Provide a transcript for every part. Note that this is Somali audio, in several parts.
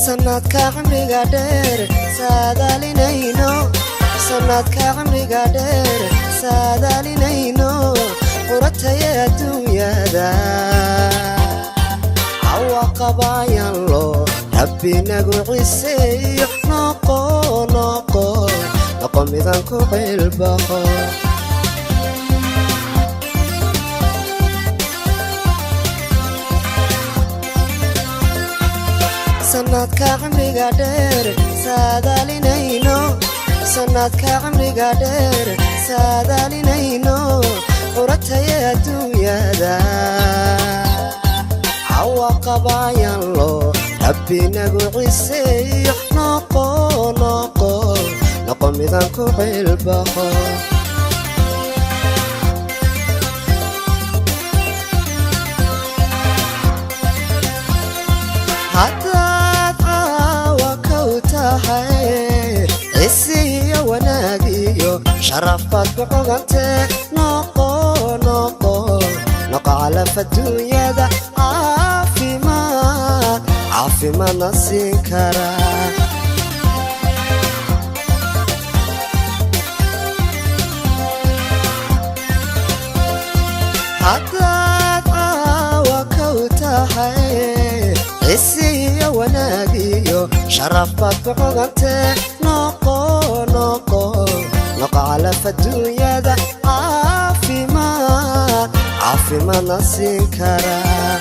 sanadka cimriga dheer saadaalinayno sanadka cimriga dheer saadaalinayno qurataya adduunyada cawaqabayaan loo rabbi nagu ciseeyo noqo midaan ku cilbaqo sanadka cimriga dheer saadaalinayno sanadka cimriga dheer saadaalinayno qurataya adduunyada cawaqabayaan loo rabbi nagu ciseeyo noqo midaan ku cilbaqo haddaad caawa kow tahay cisiyo wanaagiyo sharafaad ku xogantee noqo calaf adduunyada caafimaadna siin karaa haddaad caawa kow tahay cisiyo wanaagiyo sharafaad ku xogantee noqo calaf adduunyada caafimaadna siin karaa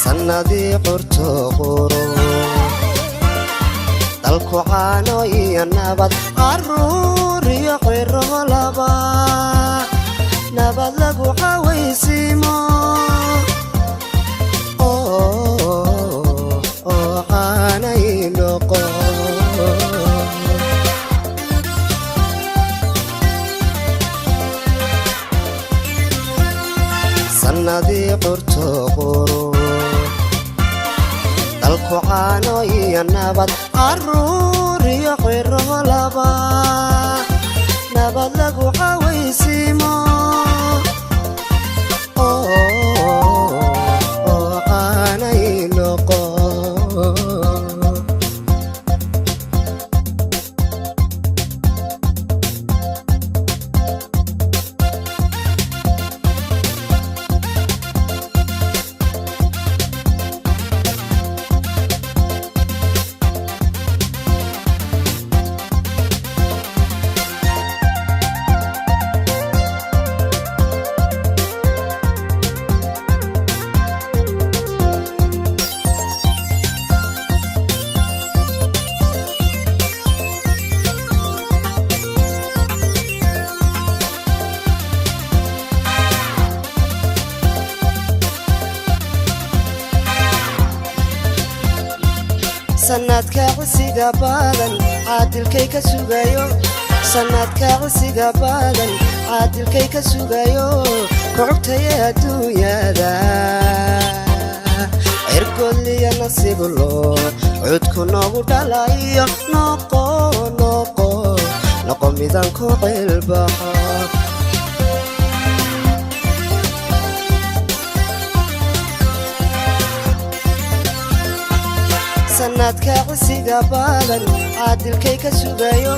sanadii curto quro dalku caano iyo nabad caruur iyo qiro laba nabad lagu cawaysiimo caanay noqo sanadii curto quro dalku caano iyo nabad caruur iyo qiro laba nabad lagu cawaysiimo caanay noqo sanadka cisiga badan caadilkay ka sugayo sanadka cisiga badan caadilkay ka sugayo kucugtaya adduunyada cirkoodliya nasiibu loo cudku noogu dhalayo noqo midaan ku cilbaqo sanadka cisiga badan caadilkay ka sugayo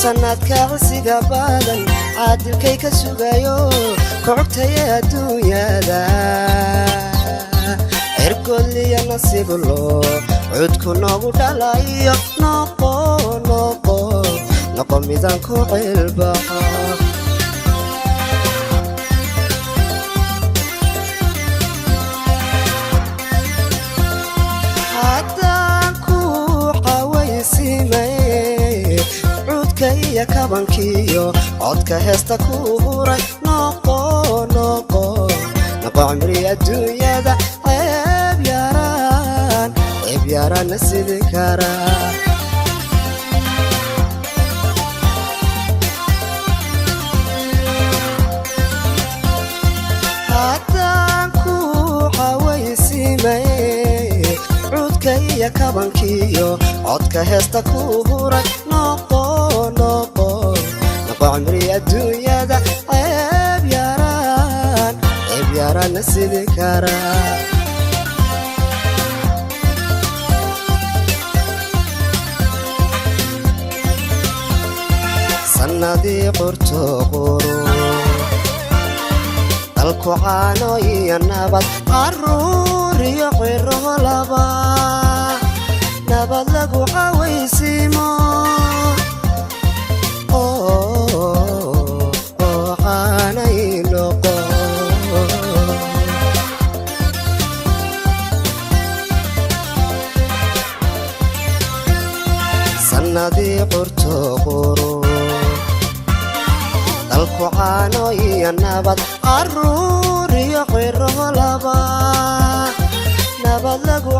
sanadka cisiga badan caadilkay ka sugayo kucugtaya adduunyada cirkoodliya nasiibu loo cudku noogu dhalayo noqo midaan ku cilbaqo cudkaiyo kabankiyo codka heesta ku huray noqo cimri adduunyada ceeb yaraana sidi karaa haddaan ku cawaysimay cudkaiyo kabankiyo codka heesta ku huray noqo cimri adduunyada ceeb yara karana sidii kara sanadii qorto qoro dalku caano iyo nabad caruur iyo qiro laba nabad lagu cawaysiimo caanay noqo sanadii qorto qoro dalku caano iyo nabad caruur iyo qiro laba nabad lagu